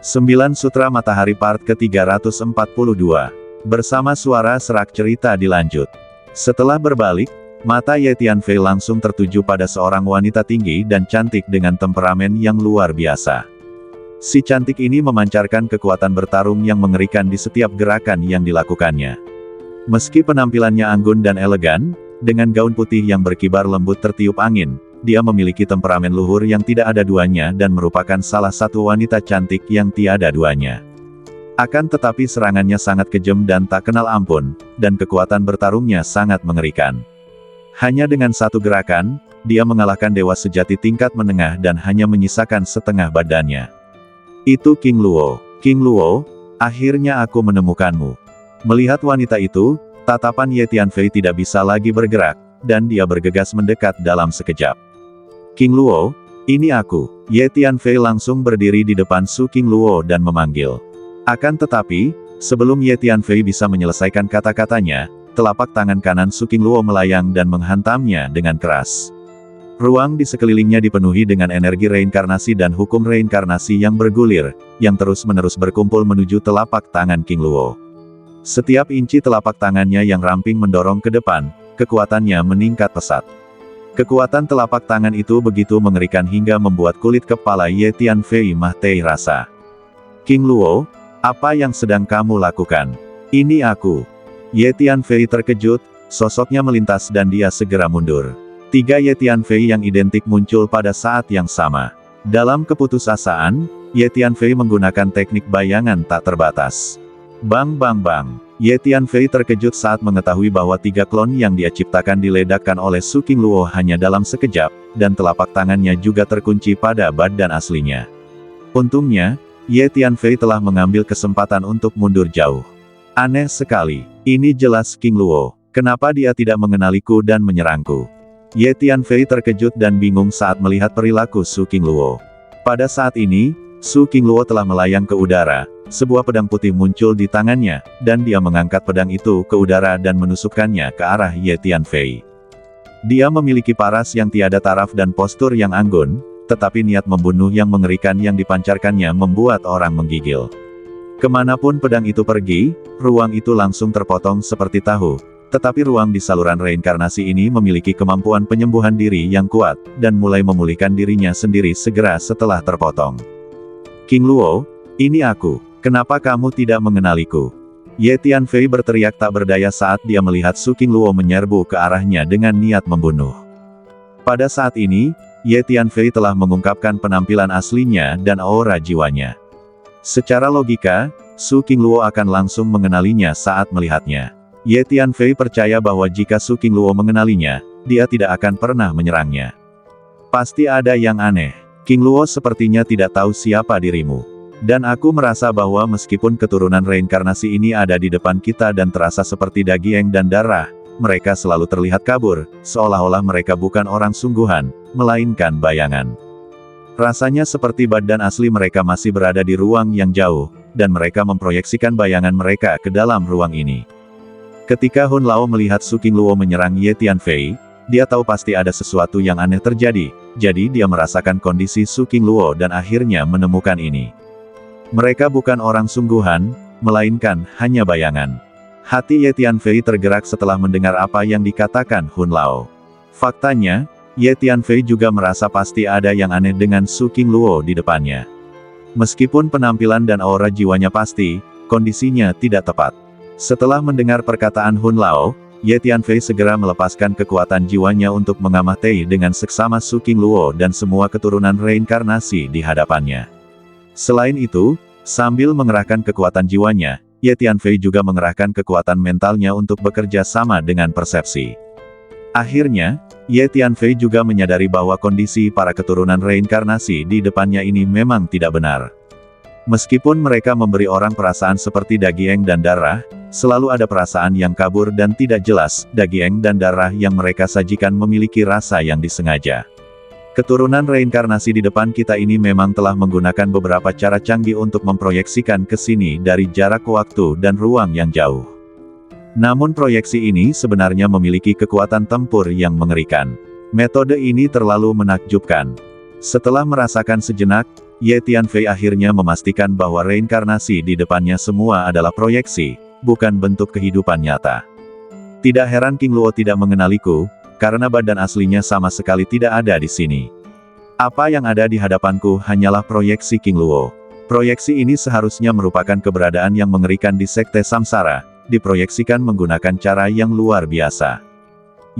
9 Sutra Matahari Part ke-342. Bersama suara serak cerita dilanjut. Setelah berbalik, mata Ye Tianfei langsung tertuju pada seorang wanita tinggi dan cantik dengan temperamen yang luar biasa. Si cantik ini memancarkan kekuatan bertarung yang mengerikan di setiap gerakan yang dilakukannya. Meski penampilannya anggun dan elegan, dengan gaun putih yang berkibar lembut tertiup angin, dia memiliki temperamen luhur yang tidak ada duanya dan merupakan salah satu wanita cantik yang tiada duanya. Akan tetapi serangannya sangat kejam dan tak kenal ampun, dan kekuatan bertarungnya sangat mengerikan. Hanya dengan satu gerakan, dia mengalahkan dewa sejati tingkat menengah dan hanya menyisakan setengah badannya. Itu King Luo. King Luo, akhirnya aku menemukanmu. Melihat wanita itu, tatapan Ye Tianfei tidak bisa lagi bergerak, dan dia bergegas mendekat dalam sekejap. King Luo, ini aku. Ye Tianfei langsung berdiri di depan Su King Luo dan memanggil. Akan tetapi, sebelum Ye Tianfei bisa menyelesaikan kata-katanya, telapak tangan kanan Su King Luo melayang dan menghantamnya dengan keras. Ruang di sekelilingnya dipenuhi dengan energi reinkarnasi dan hukum reinkarnasi yang bergulir, yang terus-menerus berkumpul menuju telapak tangan King Luo. Setiap inci telapak tangannya yang ramping mendorong ke depan, kekuatannya meningkat pesat. Kekuatan telapak tangan itu begitu mengerikan hingga membuat kulit kepala Ye Tianfei mah-tei rasa. King Luo, apa yang sedang kamu lakukan? Ini aku. Ye Tianfei terkejut, sosoknya melintas dan dia segera mundur. 3 Ye Tianfei yang identik muncul pada saat yang sama. Dalam keputusasaan, Ye Tianfei menggunakan teknik bayangan tak terbatas. Bang bang bang. Ye Tianfei terkejut saat mengetahui bahwa 3 klon yang dia ciptakan diledakkan oleh Su King Luo hanya dalam sekejap, dan telapak tangannya juga terkunci pada badan aslinya. Untungnya, Ye Tianfei telah mengambil kesempatan untuk mundur jauh. Aneh sekali. Ini jelas King Luo. Kenapa dia tidak mengenaliku dan menyerangku? Ye Tianfei terkejut dan bingung saat melihat perilaku Su King Luo. Pada saat ini, Su King Luo telah melayang ke udara. Sebuah pedang putih muncul di tangannya, dan dia mengangkat pedang itu ke udara dan menusukkannya ke arah Ye Tianfei. Dia memiliki paras yang tiada taraf dan postur yang anggun, tetapi niat membunuh yang mengerikan yang dipancarkannya membuat orang menggigil. Kemanapun pedang itu pergi, ruang itu langsung terpotong seperti tahu, tetapi ruang di saluran reinkarnasi ini memiliki kemampuan penyembuhan diri yang kuat, dan mulai memulihkan dirinya sendiri segera setelah terpotong. King Luo, ini aku. Kenapa kamu tidak mengenaliku? Ye Tianfei berteriak tak berdaya saat dia melihat Su King Luo menyerbu ke arahnya dengan niat membunuh. Pada saat ini, Ye Tianfei telah mengungkapkan penampilan aslinya dan aura jiwanya. Secara logika, Su King Luo akan langsung mengenalinya saat melihatnya. Ye Tianfei percaya bahwa jika Su King Luo mengenalinya, dia tidak akan pernah menyerangnya. Pasti ada yang aneh. King Luo sepertinya tidak tahu siapa dirimu. Dan aku merasa bahwa meskipun keturunan reinkarnasi ini ada di depan kita dan terasa seperti daging dan darah, mereka selalu terlihat kabur, seolah-olah mereka bukan orang sungguhan, melainkan bayangan. Rasanya seperti badan asli mereka masih berada di ruang yang jauh, dan mereka memproyeksikan bayangan mereka ke dalam ruang ini. Ketika Hun Lao melihat Su King Luo menyerang Ye Tianfei, dia tahu pasti ada sesuatu yang aneh terjadi, jadi dia merasakan kondisi Su King Luo dan akhirnya menemukan ini. Mereka bukan orang sungguhan, melainkan hanya bayangan. Hati Ye Tianfei tergerak setelah mendengar apa yang dikatakan Hun Lao. Faktanya, Ye Tianfei juga merasa pasti ada yang aneh dengan Su King Luo di depannya. Meskipun penampilan dan aura jiwanya pasti, kondisinya tidak tepat. Setelah mendengar perkataan Hun Lao, Ye Tianfei segera melepaskan kekuatan jiwanya untuk mengamati dengan seksama Su King Luo dan semua keturunan reinkarnasi di hadapannya. Selain itu, sambil mengerahkan kekuatan jiwanya, Ye Tianfei juga mengerahkan kekuatan mentalnya untuk bekerja sama dengan persepsi. Akhirnya, Ye Tianfei juga menyadari bahwa kondisi para keturunan reinkarnasi di depannya ini memang tidak benar. Meskipun mereka memberi orang perasaan seperti daging dan darah, selalu ada perasaan yang kabur dan tidak jelas. Daging dan darah yang mereka sajikan memiliki rasa yang disengaja. Keturunan reinkarnasi di depan kita ini memang telah menggunakan beberapa cara canggih untuk memproyeksikan ke sini dari jarak waktu dan ruang yang jauh. Namun proyeksi ini sebenarnya memiliki kekuatan tempur yang mengerikan. Metode ini terlalu menakjubkan. Setelah merasakan sejenak, Ye Tianfei akhirnya memastikan bahwa reinkarnasi di depannya semua adalah proyeksi, bukan bentuk kehidupan nyata. Tidak heran King Luo tidak mengenaliku, karena badan aslinya sama sekali tidak ada di sini. Apa yang ada di hadapanku hanyalah proyeksi King Luo. Proyeksi ini seharusnya merupakan keberadaan yang mengerikan di Sekte Samsara, diproyeksikan menggunakan cara yang luar biasa.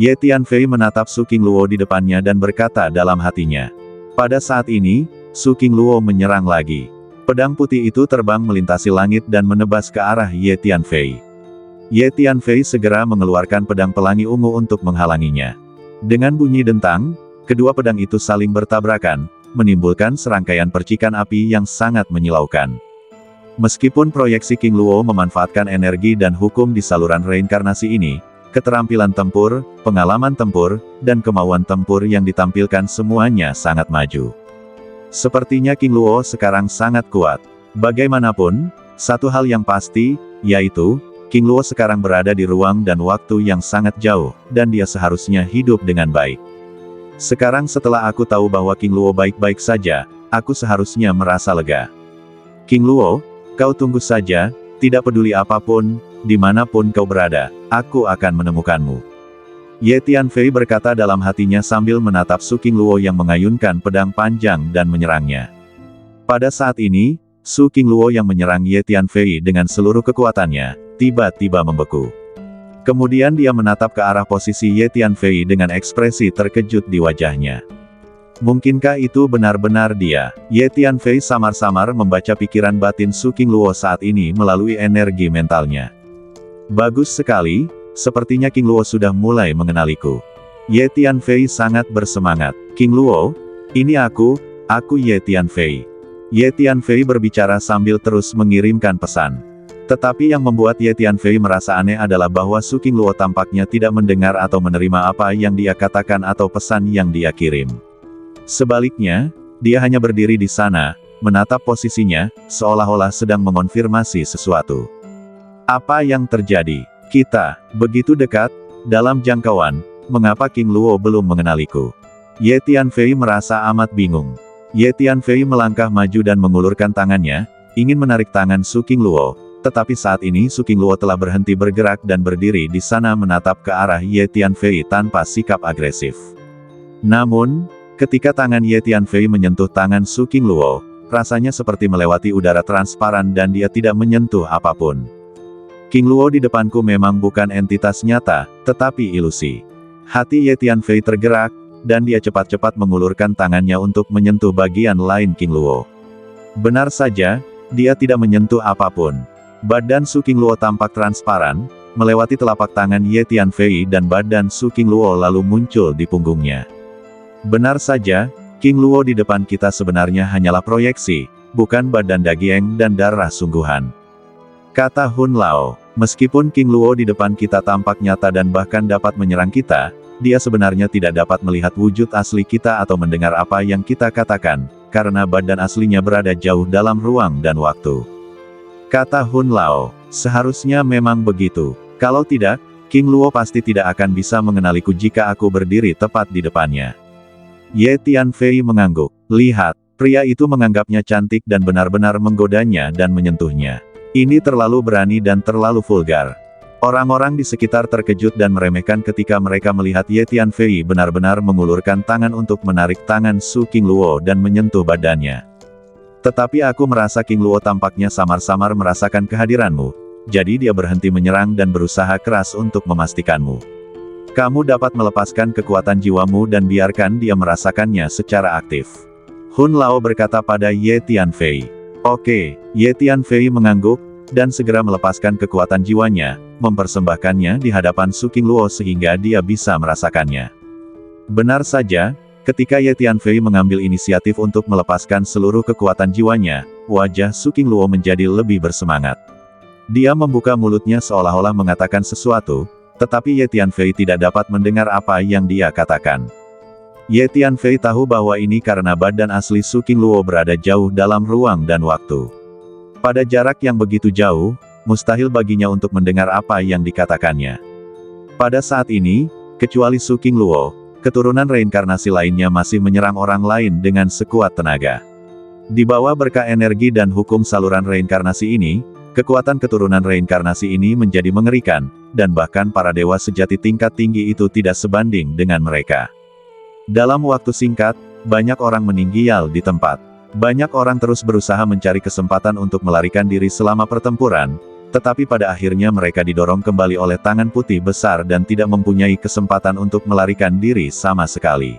Ye Tianfei menatap Su King Luo di depannya dan berkata dalam hatinya. Pada saat ini, Su King Luo menyerang lagi. Pedang putih itu terbang melintasi langit dan menebas ke arah Ye Tianfei. Ye Tianfei segera mengeluarkan pedang pelangi ungu untuk menghalanginya. Dengan bunyi dentang, kedua pedang itu saling bertabrakan, menimbulkan serangkaian percikan api yang sangat menyilaukan. Meskipun proyeksi King Luo memanfaatkan energi dan hukum di saluran reinkarnasi ini, keterampilan tempur, pengalaman tempur, dan kemauan tempur yang ditampilkan semuanya sangat maju. Sepertinya King Luo sekarang sangat kuat. Bagaimanapun, satu hal yang pasti, yaitu, King Luo sekarang berada di ruang dan waktu yang sangat jauh, dan dia seharusnya hidup dengan baik. Sekarang setelah aku tahu bahwa King Luo baik-baik saja, aku seharusnya merasa lega. King Luo, kau tunggu saja, tidak peduli apapun, dimanapun kau berada, aku akan menemukanmu. Ye Tianfei berkata dalam hatinya sambil menatap Su King Luo yang mengayunkan pedang panjang dan menyerangnya. Pada saat ini, Su King Luo yang menyerang Ye Tianfei dengan seluruh kekuatannya, tiba-tiba membeku. Kemudian dia menatap ke arah posisi Ye Tianfei dengan ekspresi terkejut di wajahnya. Mungkinkah itu benar-benar dia? Ye Tianfei samar-samar membaca pikiran batin Su King Luo saat ini melalui energi mentalnya. Bagus sekali, sepertinya King Luo sudah mulai mengenaliku. Ye Tianfei sangat bersemangat. King Luo, ini aku Ye Tianfei. Ye Tianfei berbicara sambil terus mengirimkan pesan. Tetapi yang membuat Ye Tianfei merasa aneh adalah bahwa Su King Luo tampaknya tidak mendengar atau menerima apa yang dia katakan atau pesan yang dia kirim. Sebaliknya, dia hanya berdiri di sana, menatap posisinya, seolah-olah sedang mengonfirmasi sesuatu. Apa yang terjadi? Kita begitu dekat, dalam jangkauan, mengapa King Luo belum mengenaliku? Ye Tianfei merasa amat bingung. Ye Tianfei melangkah maju dan mengulurkan tangannya, ingin menarik tangan Su King Luo. Tetapi saat ini Su King Luo telah berhenti bergerak dan berdiri di sana menatap ke arah Ye Tianfei tanpa sikap agresif. Namun, ketika tangan Ye Tianfei menyentuh tangan Su King Luo, rasanya seperti melewati udara transparan dan dia tidak menyentuh apapun. King Luo di depanku memang bukan entitas nyata, tetapi ilusi. Hati Ye Tianfei tergerak, dan dia cepat-cepat mengulurkan tangannya untuk menyentuh bagian lain King Luo. Benar saja, dia tidak menyentuh apapun. Badan Su King Luo tampak transparan, melewati telapak tangan Ye Tianfei dan badan Su King Luo lalu muncul di punggungnya. Benar saja, King Luo di depan kita sebenarnya hanyalah proyeksi, bukan badan daging dan darah sungguhan. Kata Hun Lao, meskipun King Luo di depan kita tampak nyata dan bahkan dapat menyerang kita, dia sebenarnya tidak dapat melihat wujud asli kita atau mendengar apa yang kita katakan, karena badan aslinya berada jauh dalam ruang dan waktu. Kata Hun Lao, seharusnya memang begitu. Kalau tidak, King Luo pasti tidak akan bisa mengenaliku jika aku berdiri tepat di depannya. Ye Tianfei mengangguk. Lihat, pria itu menganggapnya cantik dan benar-benar menggodanya dan menyentuhnya. Ini terlalu berani dan terlalu vulgar. Orang-orang di sekitar terkejut dan meremehkan ketika mereka melihat Ye Tianfei benar-benar mengulurkan tangan untuk menarik tangan Su King Luo dan menyentuh badannya. Tetapi aku merasa King Luo tampaknya samar-samar merasakan kehadiranmu, jadi dia berhenti menyerang dan berusaha keras untuk memastikanmu. Kamu dapat melepaskan kekuatan jiwamu dan biarkan dia merasakannya secara aktif. Hun Lao berkata pada Ye Tianfei. Oke, Ye Tianfei mengangguk, dan segera melepaskan kekuatan jiwanya, mempersembahkannya di hadapan Su King Luo sehingga dia bisa merasakannya. Benar saja, ketika Ye Tianfei mengambil inisiatif untuk melepaskan seluruh kekuatan jiwanya, wajah Su King Luo menjadi lebih bersemangat. Dia membuka mulutnya seolah-olah mengatakan sesuatu, tetapi Ye Tianfei tidak dapat mendengar apa yang dia katakan. Ye Tianfei tahu bahwa ini karena badan asli Su King Luo berada jauh dalam ruang dan waktu. Pada jarak yang begitu jauh, mustahil baginya untuk mendengar apa yang dikatakannya. Pada saat ini, kecuali Su King Luo, keturunan reinkarnasi lainnya masih menyerang orang lain dengan sekuat tenaga. Di bawah berkah energi dan hukum saluran reinkarnasi ini, kekuatan keturunan reinkarnasi ini menjadi mengerikan, dan bahkan para dewa sejati tingkat tinggi itu tidak sebanding dengan mereka. Dalam waktu singkat, banyak orang meninggal di tempat. Banyak orang terus berusaha mencari kesempatan untuk melarikan diri selama pertempuran, tetapi pada akhirnya mereka didorong kembali oleh tangan putih besar dan tidak mempunyai kesempatan untuk melarikan diri sama sekali.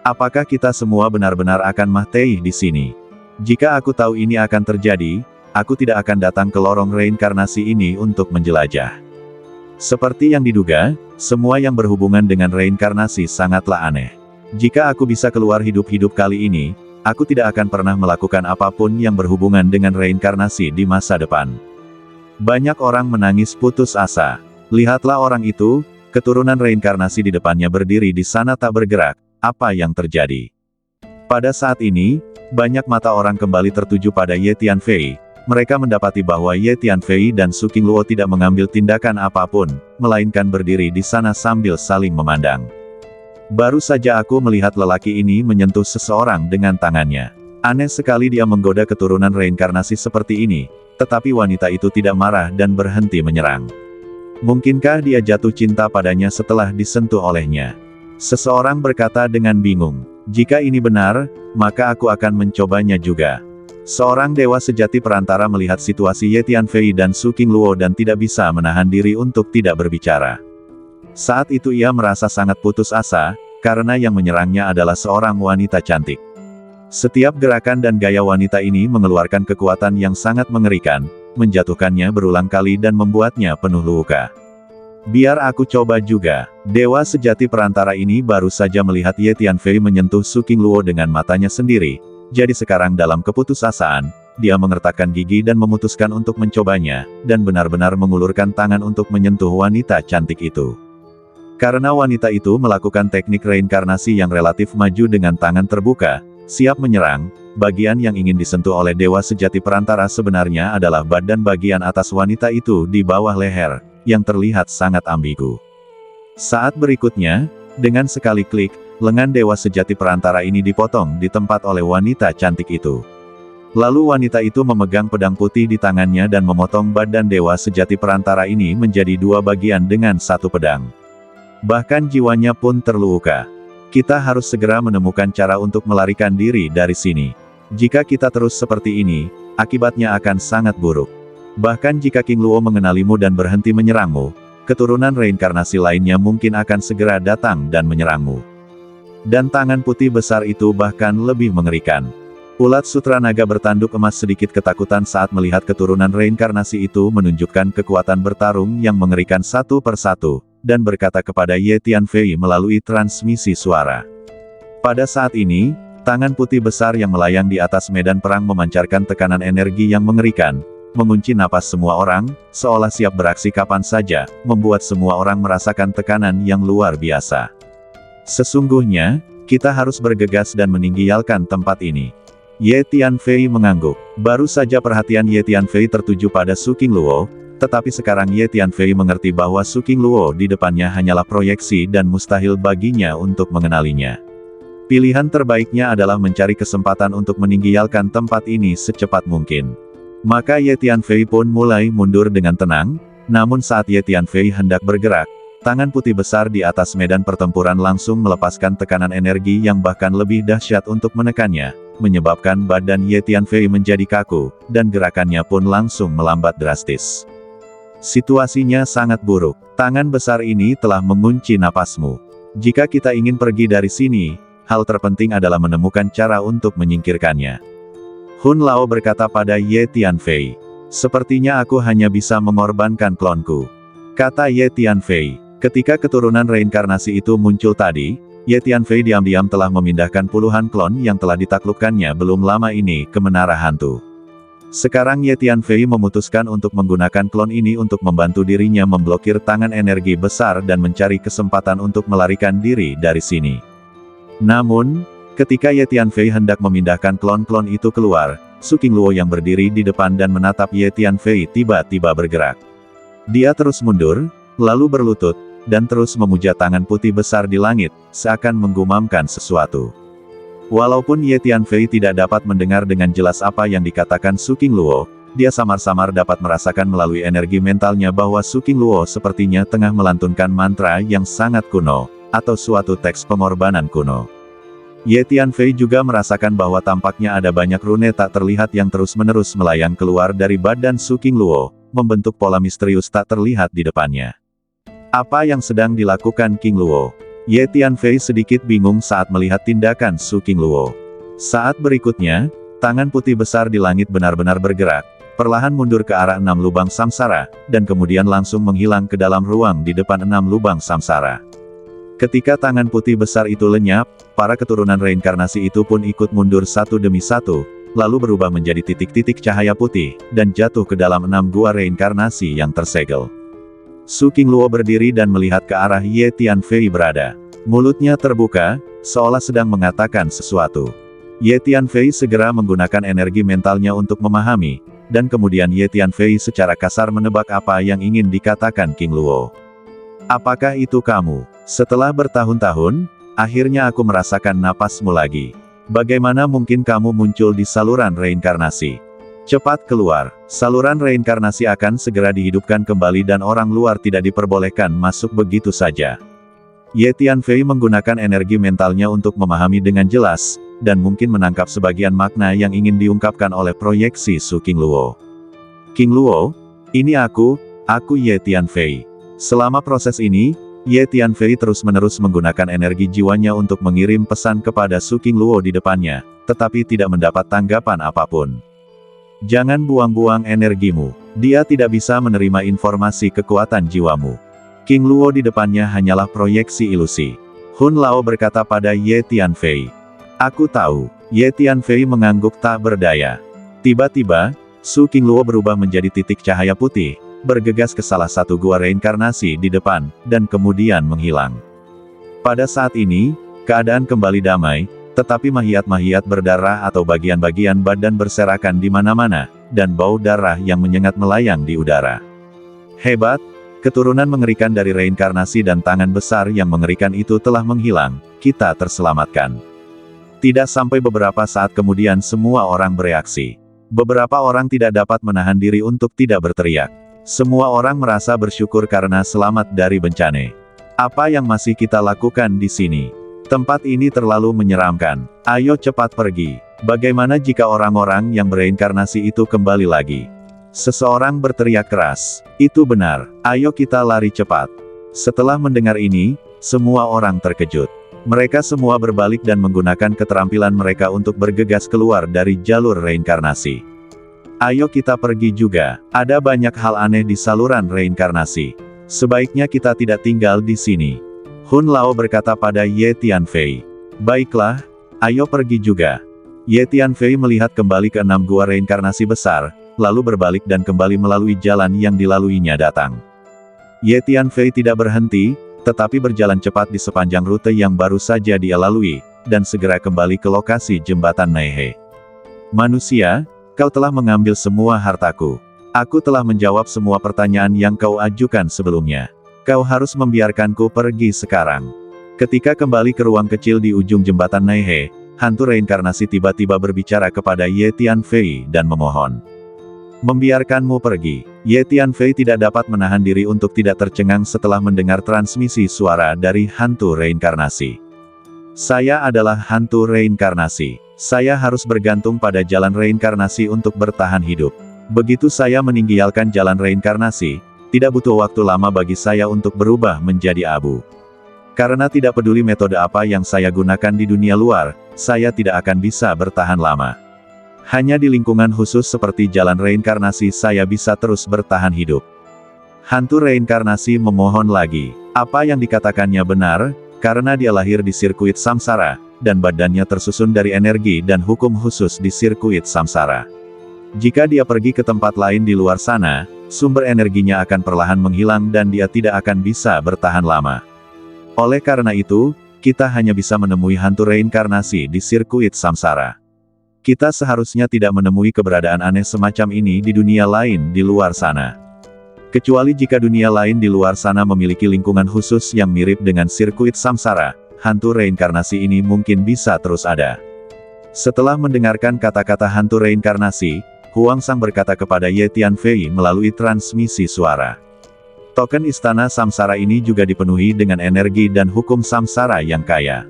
Apakah kita semua benar-benar akan mati di sini? Jika aku tahu ini akan terjadi, aku tidak akan datang ke lorong reinkarnasi ini untuk menjelajah. Seperti yang diduga, semua yang berhubungan dengan reinkarnasi sangatlah aneh. Jika aku bisa keluar hidup-hidup kali ini, aku tidak akan pernah melakukan apapun yang berhubungan dengan reinkarnasi di masa depan. Banyak orang menangis putus asa. Lihatlah orang itu, keturunan reinkarnasi di depannya berdiri di sana tak bergerak. Apa yang terjadi? Pada saat ini, banyak mata orang kembali tertuju pada Ye Tianfei. Mereka mendapati bahwa Ye Tianfei dan Su Qingluo tidak mengambil tindakan apapun, melainkan berdiri di sana sambil saling memandang. Baru saja aku melihat lelaki ini menyentuh seseorang dengan tangannya. Aneh sekali dia menggoda keturunan reinkarnasi seperti ini, tetapi wanita itu tidak marah dan berhenti menyerang. Mungkinkah dia jatuh cinta padanya setelah disentuh olehnya? Seseorang berkata dengan bingung, jika ini benar, maka aku akan mencobanya juga. Seorang dewa sejati perantara melihat situasi Ye Tianfei dan Su Qingluo dan tidak bisa menahan diri untuk tidak berbicara. Saat itu ia merasa sangat putus asa, karena yang menyerangnya adalah seorang wanita cantik. Setiap gerakan dan gaya wanita ini mengeluarkan kekuatan yang sangat mengerikan, menjatuhkannya berulang kali dan membuatnya penuh luka. Biar aku coba juga. Dewa sejati perantara ini baru saja melihat Ye Tianfei menyentuh Su Qingluo dengan matanya sendiri, jadi sekarang dalam keputusasaan, dia mengertakkan gigi dan memutuskan untuk mencobanya, dan benar-benar mengulurkan tangan untuk menyentuh wanita cantik itu. Karena wanita itu melakukan teknik reinkarnasi yang relatif maju dengan tangan terbuka, siap menyerang, bagian yang ingin disentuh oleh dewa sejati perantara sebenarnya adalah badan bagian atas wanita itu di bawah leher, yang terlihat sangat ambigu. Saat berikutnya, dengan sekali klik, lengan dewa sejati perantara ini dipotong di tempat oleh wanita cantik itu. Lalu wanita itu memegang pedang putih di tangannya dan memotong badan dewa sejati perantara ini menjadi dua bagian dengan satu pedang. Bahkan jiwanya pun terluka. Kita harus segera menemukan cara untuk melarikan diri dari sini. Jika kita terus seperti ini, akibatnya akan sangat buruk. Bahkan jika Qingluo mengenalimu dan berhenti menyerangmu, keturunan reinkarnasi lainnya mungkin akan segera datang dan menyerangmu. Dan tangan putih besar itu bahkan lebih mengerikan. Ulat sutra naga bertanduk emas sedikit ketakutan saat melihat keturunan reinkarnasi itu menunjukkan kekuatan bertarung yang mengerikan satu persatu, dan berkata kepada Ye Tianfei melalui transmisi suara. Pada saat ini, tangan putih besar yang melayang di atas medan perang memancarkan tekanan energi yang mengerikan, mengunci napas semua orang, seolah siap beraksi kapan saja, membuat semua orang merasakan tekanan yang luar biasa. Sesungguhnya, kita harus bergegas dan meninggalkan tempat ini. Ye Tianfei mengangguk. Baru saja perhatian Ye Tianfei tertuju pada Su Qingluo, tetapi sekarang Ye Tianfei mengerti bahwa Su Qingluo di depannya hanyalah proyeksi dan mustahil baginya untuk mengenalinya. Pilihan terbaiknya adalah mencari kesempatan untuk meninggalkan tempat ini secepat mungkin. Maka Ye Tianfei pun mulai mundur dengan tenang, namun saat Ye Tianfei hendak bergerak, tangan putih besar di atas medan pertempuran langsung melepaskan tekanan energi yang bahkan lebih dahsyat untuk menekannya, menyebabkan badan Ye Tianfei menjadi kaku, dan gerakannya pun langsung melambat drastis. Situasinya sangat buruk. Tangan besar ini telah mengunci napasmu. Jika kita ingin pergi dari sini, hal terpenting adalah menemukan cara untuk menyingkirkannya. Hun Lao berkata pada Ye Tianfei. Sepertinya aku hanya bisa mengorbankan klonku, kata Ye Tianfei. Ketika keturunan reinkarnasi itu muncul tadi, Ye Tianfei diam-diam telah memindahkan puluhan klon yang telah ditaklukkannya belum lama ini ke Menara Hantu. Sekarang Ye Tianfei memutuskan untuk menggunakan klon ini untuk membantu dirinya memblokir tangan energi besar dan mencari kesempatan untuk melarikan diri dari sini. Namun, ketika Ye Tianfei hendak memindahkan klon-klon itu keluar, Su Qingluo yang berdiri di depan dan menatap Ye Tianfei tiba-tiba bergerak. Dia terus mundur, lalu berlutut, dan terus memuja tangan putih besar di langit, seakan menggumamkan sesuatu. Walaupun Ye Tianfei tidak dapat mendengar dengan jelas apa yang dikatakan Su Qingluo, dia samar-samar dapat merasakan melalui energi mentalnya bahwa Su Qingluo sepertinya tengah melantunkan mantra yang sangat kuno, atau suatu teks pengorbanan kuno. Ye Tianfei juga merasakan bahwa tampaknya ada banyak rune tak terlihat yang terus-menerus melayang keluar dari badan Su Qingluo, membentuk pola misterius tak terlihat di depannya. Apa yang sedang dilakukan Qingluo? Ye Tianfei sedikit bingung saat melihat tindakan Su Qingluo. Saat berikutnya, tangan putih besar di langit benar-benar bergerak, perlahan mundur ke arah 6 lubang samsara, dan kemudian langsung menghilang ke dalam ruang di depan 6 lubang samsara. Ketika tangan putih besar itu lenyap, para keturunan reinkarnasi itu pun ikut mundur satu demi satu, lalu berubah menjadi titik-titik cahaya putih, dan jatuh ke dalam 6 gua reinkarnasi yang tersegel. Su Qingluo berdiri dan melihat ke arah Ye Tianfei berada. Mulutnya terbuka, seolah sedang mengatakan sesuatu. Ye Tianfei segera menggunakan energi mentalnya untuk memahami, dan kemudian Ye Tianfei secara kasar menebak apa yang ingin dikatakan Qingluo. Apakah itu kamu? Setelah bertahun-tahun, akhirnya aku merasakan napasmu lagi. Bagaimana mungkin kamu muncul di saluran reinkarnasi? Cepat keluar, saluran reinkarnasi akan segera dihidupkan kembali dan orang luar tidak diperbolehkan masuk begitu saja. Ye Tianfei menggunakan energi mentalnya untuk memahami dengan jelas, dan mungkin menangkap sebagian makna yang ingin diungkapkan oleh proyeksi Su Qingluo. Qingluo, ini aku Ye Tianfei. Selama proses ini, Ye Tianfei terus-menerus menggunakan energi jiwanya untuk mengirim pesan kepada Su Qingluo di depannya, tetapi tidak mendapat tanggapan apapun. Jangan buang-buang energimu. Dia tidak bisa menerima informasi kekuatan jiwamu. Qingluo di depannya hanyalah proyeksi ilusi. Hun Lao berkata pada Ye Tianfei. Aku tahu. Ye Tianfei mengangguk tak berdaya. Tiba-tiba, Su Qingluo berubah menjadi titik cahaya putih, bergegas ke salah satu gua reinkarnasi di depan, dan kemudian menghilang. Pada saat ini, keadaan kembali damai, tetapi mahiat-mahiat berdarah atau bagian-bagian badan berserakan di mana-mana, dan bau darah yang menyengat melayang di udara. Hebat, keturunan mengerikan dari reinkarnasi dan tangan besar yang mengerikan itu telah menghilang, kita terselamatkan. Tidak sampai beberapa saat kemudian semua orang bereaksi. Beberapa orang tidak dapat menahan diri untuk tidak berteriak. Semua orang merasa bersyukur karena selamat dari bencana. Apa yang masih kita lakukan di sini? Tempat ini terlalu menyeramkan. Ayo cepat pergi. Bagaimana jika orang-orang yang bereinkarnasi itu kembali lagi? Seseorang berteriak keras. Itu benar. Ayo kita lari cepat. Setelah mendengar ini, semua orang terkejut. Mereka semua berbalik dan menggunakan keterampilan mereka untuk bergegas keluar dari jalur reinkarnasi. Ayo kita pergi juga. Ada banyak hal aneh di saluran reinkarnasi. Sebaiknya kita tidak tinggal di sini. Hun Lao berkata pada Ye Tianfei. Baiklah, ayo pergi juga. Ye Tianfei melihat kembali ke 6 gua reinkarnasi besar, lalu berbalik dan kembali melalui jalan yang dilaluinya datang. Ye Tianfei tidak berhenti, tetapi berjalan cepat di sepanjang rute yang baru saja dia lalui, dan segera kembali ke lokasi jembatan Naihe. Manusia, kau telah mengambil semua hartaku. Aku telah menjawab semua pertanyaan yang kau ajukan sebelumnya. Kau harus membiarkanku pergi sekarang. Ketika kembali ke ruang kecil di ujung jembatan Naihe, hantu reinkarnasi tiba-tiba berbicara kepada Ye Tianfei dan memohon. Membiarkanmu pergi. Ye Tianfei tidak dapat menahan diri untuk tidak tercengang setelah mendengar transmisi suara dari hantu reinkarnasi. Saya adalah hantu reinkarnasi. Saya harus bergantung pada jalan reinkarnasi untuk bertahan hidup. Begitu saya meninggalkan jalan reinkarnasi, tidak butuh waktu lama bagi saya untuk berubah menjadi abu. Karena tidak peduli metode apa yang saya gunakan di dunia luar, saya tidak akan bisa bertahan lama. Hanya di lingkungan khusus seperti jalan reinkarnasi saya bisa terus bertahan hidup. Hantu reinkarnasi memohon lagi. Apa yang dikatakannya benar, karena dia lahir di sirkuit samsara, dan badannya tersusun dari energi dan hukum khusus di sirkuit samsara. Jika dia pergi ke tempat lain di luar sana, sumber energinya akan perlahan menghilang dan dia tidak akan bisa bertahan lama. Oleh karena itu, kita hanya bisa menemui hantu reinkarnasi di sirkuit samsara. Kita seharusnya tidak menemui keberadaan aneh semacam ini di dunia lain di luar sana. Kecuali jika dunia lain di luar sana memiliki lingkungan khusus yang mirip dengan sirkuit samsara, hantu reinkarnasi ini mungkin bisa terus ada. Setelah mendengarkan kata-kata hantu reinkarnasi, Huang Sang berkata kepada Ye Tianfei melalui transmisi suara. Token istana samsara ini juga dipenuhi dengan energi dan hukum samsara yang kaya.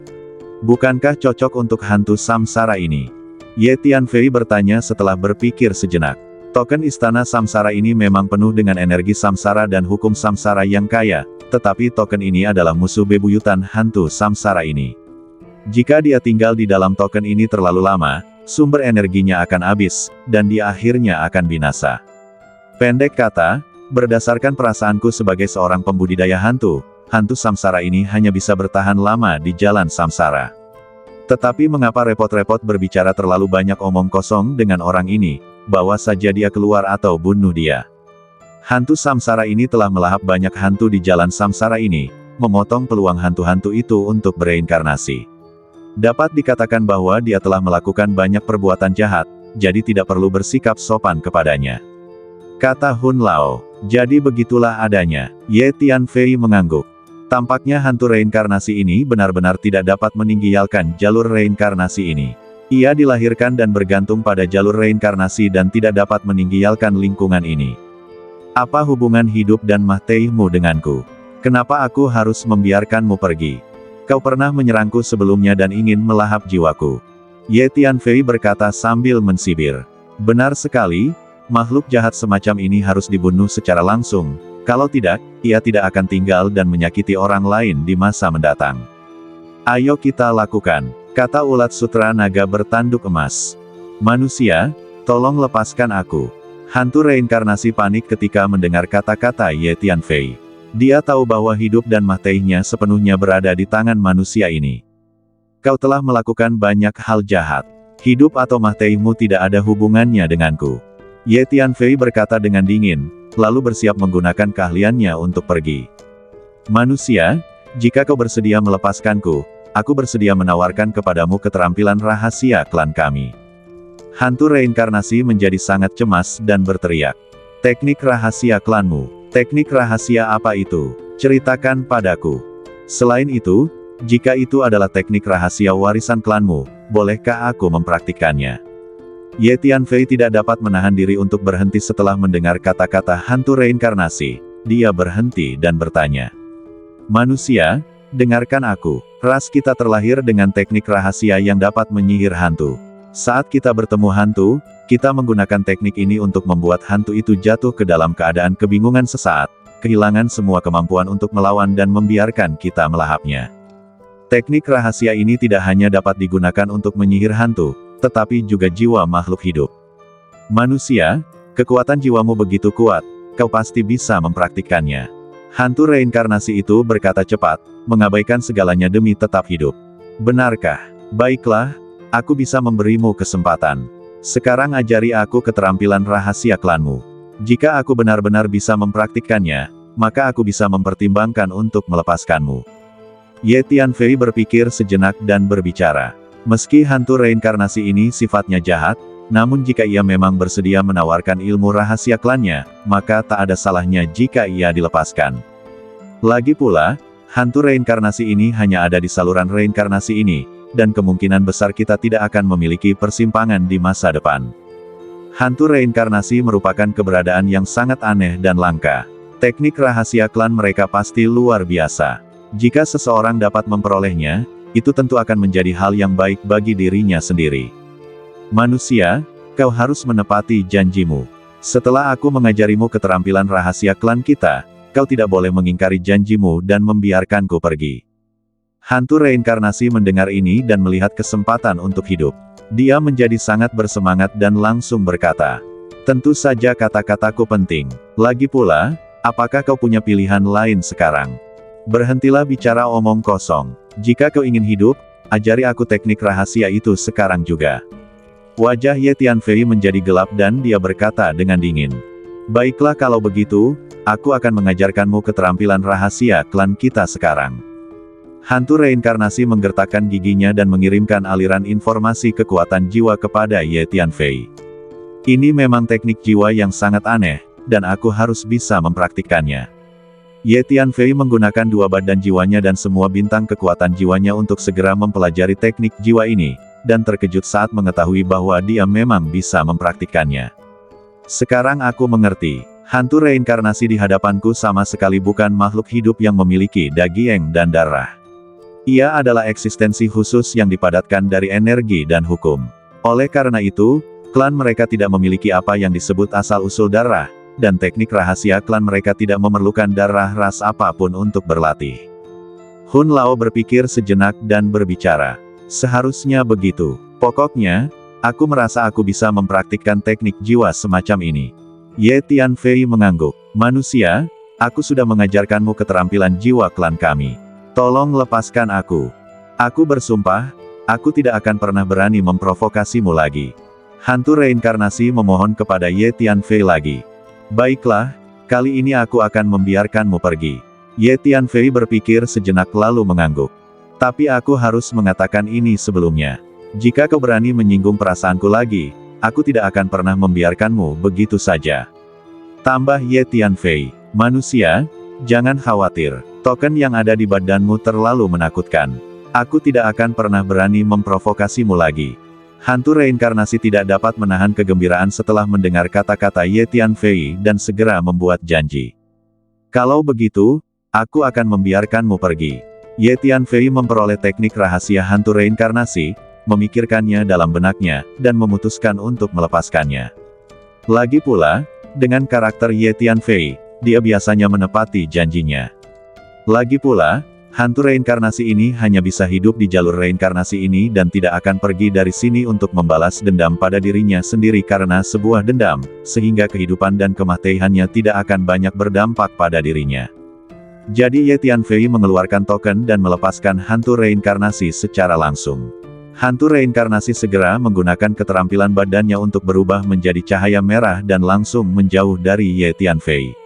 Bukankah cocok untuk hantu samsara ini? Ye Tianfei bertanya setelah berpikir sejenak. Token istana samsara ini memang penuh dengan energi samsara dan hukum samsara yang kaya, tetapi token ini adalah musuh bebuyutan hantu samsara ini. Jika dia tinggal di dalam token ini terlalu lama, sumber energinya akan habis, dan dia akhirnya akan binasa. Pendek kata, berdasarkan perasaanku sebagai seorang pembudidaya hantu, hantu samsara ini hanya bisa bertahan lama di jalan samsara. Tetapi mengapa repot-repot berbicara terlalu banyak omong kosong dengan orang ini, bawa saja dia keluar atau bunuh dia. Hantu samsara ini telah melahap banyak hantu di jalan samsara ini, memotong peluang hantu-hantu itu untuk bereinkarnasi. Dapat dikatakan bahwa dia telah melakukan banyak perbuatan jahat, jadi tidak perlu bersikap sopan kepadanya. Kata Hun Lao, jadi begitulah adanya. Ye Tianfei mengangguk. Tampaknya hantu reinkarnasi ini benar-benar tidak dapat meninggalkan jalur reinkarnasi ini. Ia dilahirkan dan bergantung pada jalur reinkarnasi dan tidak dapat meninggalkan lingkungan ini. Apa hubungan hidup dan matimu denganku? Kenapa aku harus membiarkanmu pergi? Kau pernah menyerangku sebelumnya dan ingin melahap jiwaku. Ye Tianfei berkata sambil mensibir. Benar sekali, makhluk jahat semacam ini harus dibunuh secara langsung, kalau tidak, ia tidak akan tinggal dan menyakiti orang lain di masa mendatang. Ayo kita lakukan, kata ulat sutra naga bertanduk emas. Manusia, tolong lepaskan aku. Hantu reinkarnasi panik ketika mendengar kata-kata Ye Tianfei. Dia tahu bahwa hidup dan matinya sepenuhnya berada di tangan manusia ini. Kau telah melakukan banyak hal jahat. Hidup atau matimu tidak ada hubungannya denganku. Ye Tianfei berkata dengan dingin, lalu bersiap menggunakan keahliannya untuk pergi. Manusia, jika kau bersedia melepaskanku, aku bersedia menawarkan kepadamu keterampilan rahasia klan kami. Hantu reinkarnasi menjadi sangat cemas dan berteriak. Teknik rahasia klanmu. Teknik rahasia apa itu? Ceritakan padaku. Selain itu, jika itu adalah teknik rahasia warisan klanmu, bolehkah aku mempraktikkannya? Ye Tianfei tidak dapat menahan diri untuk berhenti setelah mendengar kata-kata hantu reinkarnasi. Dia berhenti dan bertanya. Manusia, dengarkan aku. Ras kita terlahir dengan teknik rahasia yang dapat menyihir hantu. Saat kita bertemu hantu, kita menggunakan teknik ini untuk membuat hantu itu jatuh ke dalam keadaan kebingungan sesaat, kehilangan semua kemampuan untuk melawan dan membiarkan kita melahapnya. Teknik rahasia ini tidak hanya dapat digunakan untuk menyihir hantu, tetapi juga jiwa makhluk hidup. Manusia, kekuatan jiwamu begitu kuat, kau pasti bisa mempraktikkannya. Hantu reinkarnasi itu berkata cepat, mengabaikan segalanya demi tetap hidup. Benarkah? Baiklah, aku bisa memberimu kesempatan. Sekarang ajari aku keterampilan rahasia klanmu. Jika aku benar-benar bisa mempraktikkannya, maka aku bisa mempertimbangkan untuk melepaskanmu. Ye Tianfei berpikir sejenak dan berbicara. Meski hantu reinkarnasi ini sifatnya jahat, namun jika ia memang bersedia menawarkan ilmu rahasia klannya, maka tak ada salahnya jika ia dilepaskan. Lagi pula, hantu reinkarnasi ini hanya ada di saluran reinkarnasi ini, dan kemungkinan besar kita tidak akan memiliki persimpangan di masa depan. Hantu reinkarnasi merupakan keberadaan yang sangat aneh dan langka. Teknik rahasia klan mereka pasti luar biasa. Jika seseorang dapat memperolehnya, itu tentu akan menjadi hal yang baik bagi dirinya sendiri. Manusia, kau harus menepati janjimu. Setelah aku mengajarimu keterampilan rahasia klan kita, kau tidak boleh mengingkari janjimu dan membiarkanku pergi. Hantu reinkarnasi mendengar ini dan melihat kesempatan untuk hidup. Dia menjadi sangat bersemangat dan langsung berkata, tentu saja kata-kataku penting. Lagi pula, apakah kau punya pilihan lain sekarang? Berhentilah bicara omong kosong. Jika kau ingin hidup, ajari aku teknik rahasia itu sekarang juga. Wajah Ye Tianfei menjadi gelap dan dia berkata dengan dingin. Baiklah kalau begitu, aku akan mengajarkanmu keterampilan rahasia klan kita sekarang. Hantu reinkarnasi menggertakkan giginya dan mengirimkan aliran informasi kekuatan jiwa kepada Ye Tianfei. Ini memang teknik jiwa yang sangat aneh, dan aku harus bisa mempraktikkannya. Ye Tianfei menggunakan dua badan jiwanya dan semua bintang kekuatan jiwanya untuk segera mempelajari teknik jiwa ini, dan terkejut saat mengetahui bahwa dia memang bisa mempraktikkannya. Sekarang aku mengerti. Hantu reinkarnasi di hadapanku sama sekali bukan makhluk hidup yang memiliki daging dan darah. Ia adalah eksistensi khusus yang dipadatkan dari energi dan hukum. Oleh karena itu, klan mereka tidak memiliki apa yang disebut asal-usul darah, dan teknik rahasia klan mereka tidak memerlukan darah ras apapun untuk berlatih. Hun Lao berpikir sejenak dan berbicara. Seharusnya begitu. Pokoknya, aku merasa aku bisa mempraktikkan teknik jiwa semacam ini. Ye Tianfei mengangguk. Manusia, aku sudah mengajarkanmu keterampilan jiwa klan kami. Tolong lepaskan aku. Aku bersumpah, aku tidak akan pernah berani memprovokasimu lagi. Hantu reinkarnasi memohon kepada Ye Tianfei lagi. Baiklah, kali ini aku akan membiarkanmu pergi. Ye Tianfei berpikir sejenak lalu mengangguk. Tapi aku harus mengatakan ini sebelumnya. Jika kau berani menyinggung perasaanku lagi, aku tidak akan pernah membiarkanmu begitu saja. Tambah Ye Tianfei. Manusia, jangan khawatir. Token yang ada di badanmu terlalu menakutkan. Aku tidak akan pernah berani memprovokasimu lagi. Hantu reinkarnasi tidak dapat menahan kegembiraan setelah mendengar kata-kata Ye Tianfei dan segera membuat janji. Kalau begitu, aku akan membiarkanmu pergi. Ye Tianfei memperoleh teknik rahasia hantu reinkarnasi, memikirkannya dalam benaknya, dan memutuskan untuk melepaskannya. Lagi pula, dengan karakter Ye Tianfei, dia biasanya menepati janjinya. Lagi pula, hantu reinkarnasi ini hanya bisa hidup di jalur reinkarnasi ini dan tidak akan pergi dari sini untuk membalas dendam pada dirinya sendiri karena sebuah dendam, sehingga kehidupan dan kematiannya tidak akan banyak berdampak pada dirinya. Jadi Ye Tianfei mengeluarkan token dan melepaskan hantu reinkarnasi secara langsung. Hantu reinkarnasi segera menggunakan keterampilan badannya untuk berubah menjadi cahaya merah dan langsung menjauh dari Ye Tianfei.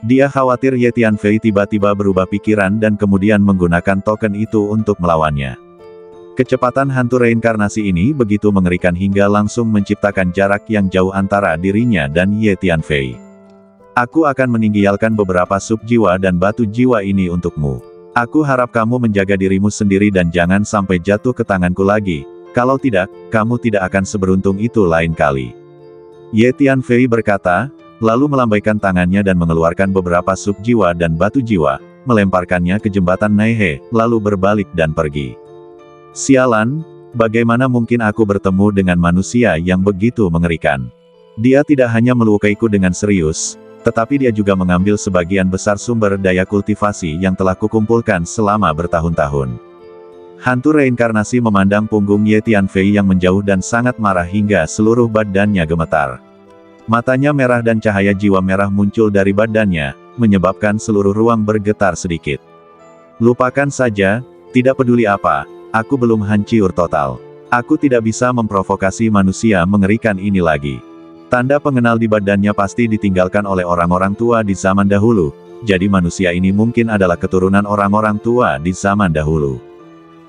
Dia khawatir Ye Tianfei tiba-tiba berubah pikiran dan kemudian menggunakan token itu untuk melawannya. Kecepatan hantu reinkarnasi ini begitu mengerikan hingga langsung menciptakan jarak yang jauh antara dirinya dan Ye Tianfei. Aku akan meninggalkan beberapa sub jiwa dan batu jiwa ini untukmu. Aku harap kamu menjaga dirimu sendiri dan jangan sampai jatuh ke tanganku lagi, kalau tidak, kamu tidak akan seberuntung itu lain kali. Ye Tianfei berkata, lalu melambaikan tangannya dan mengeluarkan beberapa sub jiwa dan batu jiwa, melemparkannya ke jembatan Naihe, lalu berbalik dan pergi. Sialan, bagaimana mungkin aku bertemu dengan manusia yang begitu mengerikan? Dia tidak hanya melukaiku dengan serius, tetapi dia juga mengambil sebagian besar sumber daya kultivasi yang telah kukumpulkan selama bertahun-tahun. Hantu reinkarnasi memandang punggung Ye Tianfei yang menjauh dan sangat marah hingga seluruh badannya gemetar. Matanya merah dan cahaya jiwa merah muncul dari badannya, menyebabkan seluruh ruang bergetar sedikit. Lupakan saja, tidak peduli apa, aku belum hancur total. Aku tidak bisa memprovokasi manusia mengerikan ini lagi. Tanda pengenal di badannya pasti ditinggalkan oleh orang-orang tua di zaman dahulu, jadi manusia ini mungkin adalah keturunan orang-orang tua di zaman dahulu.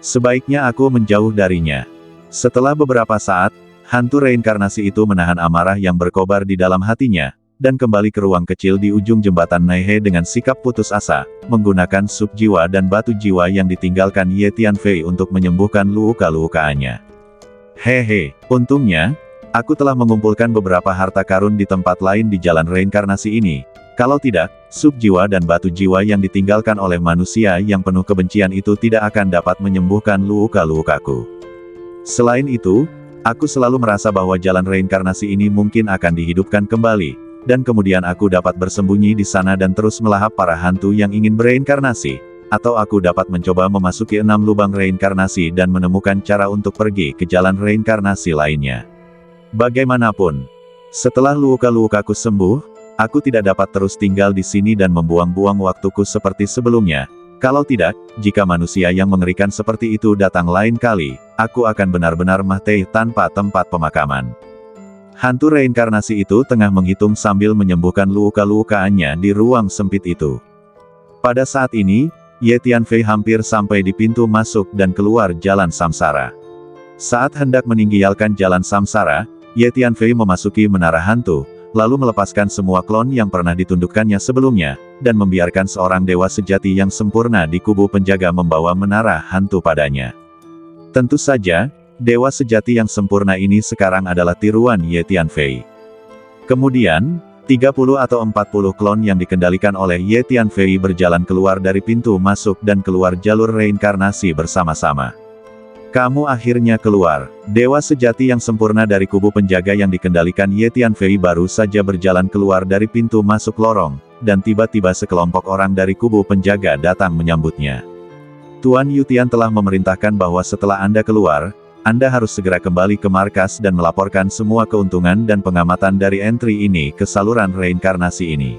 Sebaiknya aku menjauh darinya. Setelah beberapa saat, hantu reinkarnasi itu menahan amarah yang berkobar di dalam hatinya, dan kembali ke ruang kecil di ujung jembatan Naihe dengan sikap putus asa, menggunakan sub jiwa dan batu jiwa yang ditinggalkan Ye Tianfei untuk menyembuhkan luka-lukaannya. Hehe, untungnya, aku telah mengumpulkan beberapa harta karun di tempat lain di jalan reinkarnasi ini. Kalau tidak, sub jiwa dan batu jiwa yang ditinggalkan oleh manusia yang penuh kebencian itu tidak akan dapat menyembuhkan luka-lukaku. Selain itu, aku selalu merasa bahwa jalan reinkarnasi ini mungkin akan dihidupkan kembali, dan kemudian aku dapat bersembunyi di sana dan terus melahap para hantu yang ingin bereinkarnasi, atau aku dapat mencoba memasuki 6 lubang reinkarnasi dan menemukan cara untuk pergi ke jalan reinkarnasi lainnya. Bagaimanapun, setelah luka-lukaku sembuh, aku tidak dapat terus tinggal di sini dan membuang-buang waktuku seperti sebelumnya. Kalau tidak, jika manusia yang mengerikan seperti itu datang lain kali, aku akan benar-benar mati tanpa tempat pemakaman. Hantu reinkarnasi itu tengah menghitung sambil menyembuhkan luka-lukaannya di ruang sempit itu. Pada saat ini, Ye Tianfei hampir sampai di pintu masuk dan keluar jalan samsara. Saat hendak meninggalkan jalan samsara, Ye Tianfei memasuki menara hantu, lalu melepaskan semua klon yang pernah ditundukkannya sebelumnya, dan membiarkan seorang dewa sejati yang sempurna di kubu penjaga membawa menara hantu padanya. Tentu saja, dewa sejati yang sempurna ini sekarang adalah tiruan Ye Tianfei. Kemudian, 30 atau 40 klon yang dikendalikan oleh Ye Tianfei berjalan keluar dari pintu masuk dan keluar jalur reinkarnasi bersama-sama. Kamu akhirnya keluar. Dewa sejati yang sempurna dari kubu penjaga yang dikendalikan Ye Tianfei baru saja berjalan keluar dari pintu masuk lorong, dan tiba-tiba sekelompok orang dari kubu penjaga datang menyambutnya. Tuan Yutian telah memerintahkan bahwa setelah Anda keluar, Anda harus segera kembali ke markas dan melaporkan semua keuntungan dan pengamatan dari entry ini ke saluran reinkarnasi ini.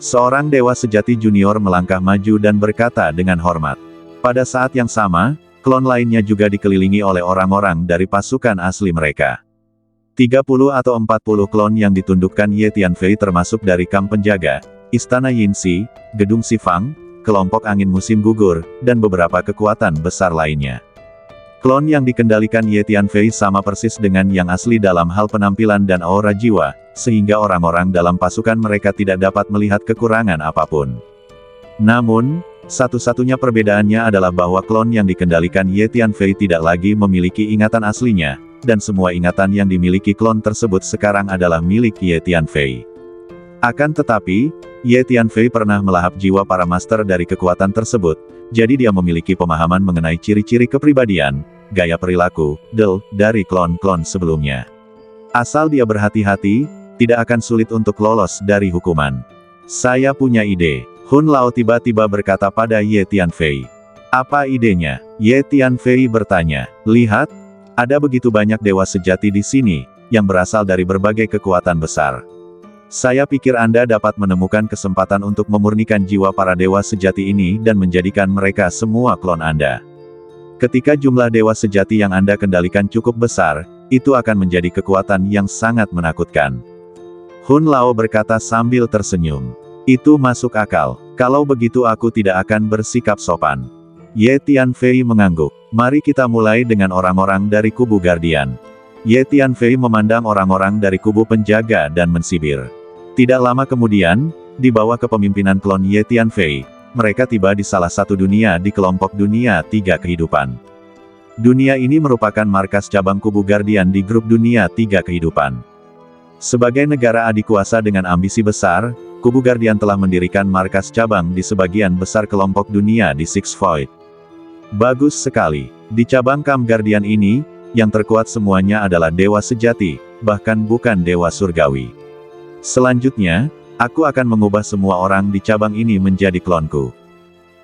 Seorang dewa sejati junior melangkah maju dan berkata dengan hormat. Pada saat yang sama, klon lainnya juga dikelilingi oleh orang-orang dari pasukan asli mereka. 30 atau 40 klon yang ditundukkan Ye Tianfei termasuk dari kamp penjaga, Istana Yinxi, Gedung Sifang, kelompok angin musim gugur, dan beberapa kekuatan besar lainnya. Klon yang dikendalikan Ye Tianfei sama persis dengan yang asli dalam hal penampilan dan aura jiwa, sehingga orang-orang dalam pasukan mereka tidak dapat melihat kekurangan apapun. Namun, satu-satunya perbedaannya adalah bahwa klon yang dikendalikan Ye Tianfei tidak lagi memiliki ingatan aslinya, dan semua ingatan yang dimiliki klon tersebut sekarang adalah milik Ye Tianfei. Akan tetapi, Ye Tianfei pernah melahap jiwa para master dari kekuatan tersebut, jadi dia memiliki pemahaman mengenai ciri-ciri kepribadian, gaya perilaku, dari klon-klon sebelumnya. Asal dia berhati-hati, tidak akan sulit untuk lolos dari hukuman. Saya punya ide. Hun Lao tiba-tiba berkata pada Ye Tianfei. Apa idenya? Ye Tianfei bertanya. Lihat, ada begitu banyak dewa sejati di sini, yang berasal dari berbagai kekuatan besar. Saya pikir Anda dapat menemukan kesempatan untuk memurnikan jiwa para dewa sejati ini dan menjadikan mereka semua klon Anda. Ketika jumlah dewa sejati yang Anda kendalikan cukup besar, itu akan menjadi kekuatan yang sangat menakutkan. Hun Lao berkata sambil tersenyum. Itu masuk akal. Kalau begitu aku tidak akan bersikap sopan. Ye Tianfei mengangguk. Mari kita mulai dengan orang-orang dari kubu Guardian. Ye Tianfei memandang orang-orang dari kubu penjaga dan mensibir. Tidak lama kemudian, di bawah kepemimpinan klon Ye Tianfei, mereka tiba di salah satu dunia di kelompok dunia 3 kehidupan. Dunia ini merupakan markas cabang kubu Guardian di grup dunia 3 kehidupan. Sebagai negara adikuasa dengan ambisi besar, kubu Guardian telah mendirikan markas cabang di sebagian besar kelompok dunia di Six Void. Bagus sekali. Di cabang kamp Guardian ini, yang terkuat semuanya adalah dewa sejati, bahkan bukan dewa surgawi. Selanjutnya, aku akan mengubah semua orang di cabang ini menjadi klonku.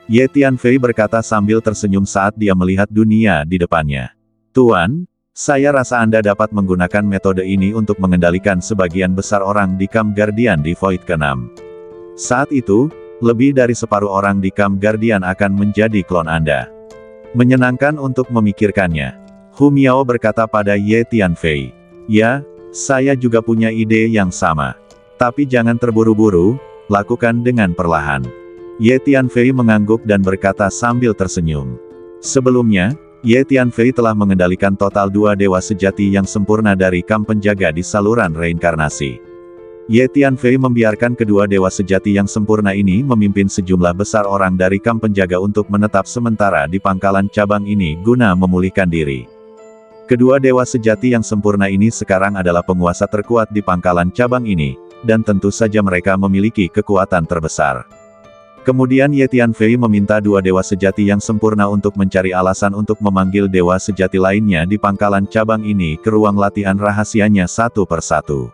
Ye Tianfei berkata sambil tersenyum saat dia melihat dunia di depannya. Tuan, saya rasa Anda dapat menggunakan metode ini untuk mengendalikan sebagian besar orang di kamp Guardian di Void ke-6. Saat itu, lebih dari separuh orang di kamp Guardian akan menjadi klon Anda. Menyenangkan untuk memikirkannya. Hu Miao berkata pada Ye Tianfei. Ya, saya juga punya ide yang sama. Tapi jangan terburu-buru, lakukan dengan perlahan. Ye Tianfei mengangguk dan berkata sambil tersenyum. Sebelumnya, Ye Tianfei telah mengendalikan total 2 dewa sejati yang sempurna dari kamp penjaga di saluran reinkarnasi. Ye Tianfei membiarkan kedua dewa sejati yang sempurna ini memimpin sejumlah besar orang dari kamp penjaga untuk menetap sementara di pangkalan cabang ini guna memulihkan diri. Kedua dewa sejati yang sempurna ini sekarang adalah penguasa terkuat di pangkalan cabang ini, dan tentu saja mereka memiliki kekuatan terbesar. Kemudian Ye Tianfei meminta 2 dewa sejati yang sempurna untuk mencari alasan untuk memanggil dewa sejati lainnya di pangkalan cabang ini ke ruang latihan rahasianya satu persatu.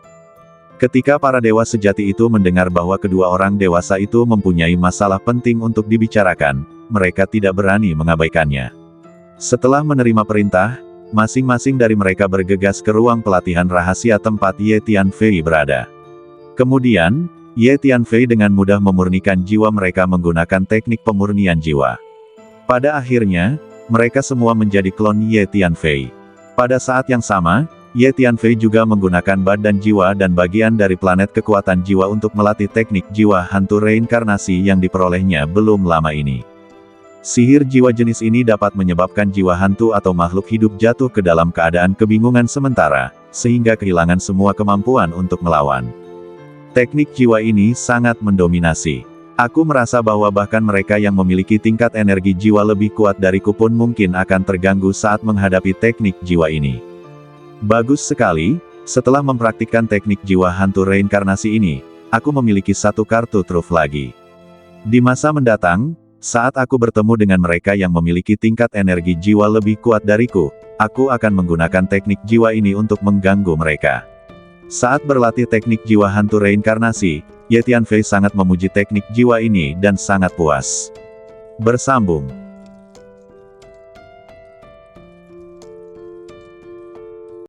Ketika para dewa sejati itu mendengar bahwa kedua orang dewasa itu mempunyai masalah penting untuk dibicarakan, mereka tidak berani mengabaikannya. Setelah menerima perintah, masing-masing dari mereka bergegas ke ruang pelatihan rahasia tempat Ye Tianfei berada. Kemudian, Ye Tianfei dengan mudah memurnikan jiwa mereka menggunakan teknik pemurnian jiwa. Pada akhirnya, mereka semua menjadi klon Ye Tianfei. Pada saat yang sama, Ye Tianfei juga menggunakan badan jiwa dan bagian dari planet kekuatan jiwa untuk melatih teknik jiwa hantu reinkarnasi yang diperolehnya belum lama ini. Sihir jiwa jenis ini dapat menyebabkan jiwa hantu atau makhluk hidup jatuh ke dalam keadaan kebingungan sementara, sehingga kehilangan semua kemampuan untuk melawan. Teknik jiwa ini sangat mendominasi. Aku merasa bahwa bahkan mereka yang memiliki tingkat energi jiwa lebih kuat dariku pun mungkin akan terganggu saat menghadapi teknik jiwa ini. Bagus sekali, setelah mempraktikkan teknik jiwa hantu reinkarnasi ini, aku memiliki satu kartu truf lagi. Di masa mendatang, saat aku bertemu dengan mereka yang memiliki tingkat energi jiwa lebih kuat dariku, aku akan menggunakan teknik jiwa ini untuk mengganggu mereka. Saat berlatih teknik jiwa hantu reinkarnasi, Ye Tianfei sangat memuji teknik jiwa ini dan sangat puas. Bersambung.